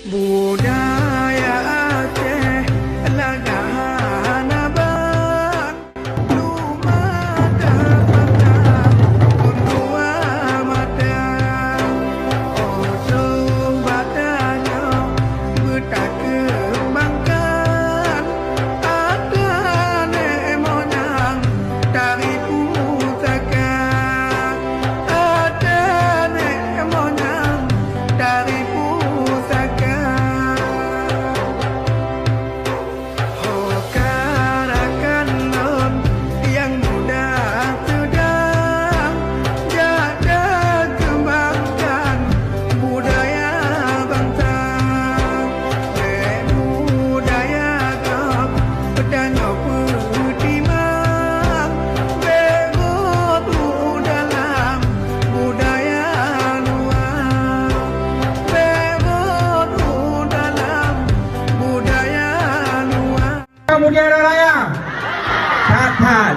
Budaya Aceh lagana abang lumada patah undua mata osong batanya betak kembangkan ada nek moyang dari pusaka ada nek moyang dari pusaka. Hokarakan non yang muda sedang jaga kembangkan budaya bangsa. Budaya gap pedano petimang begotu dalam budaya luar. Begotu dalam budaya luar. Kemudian raya, catat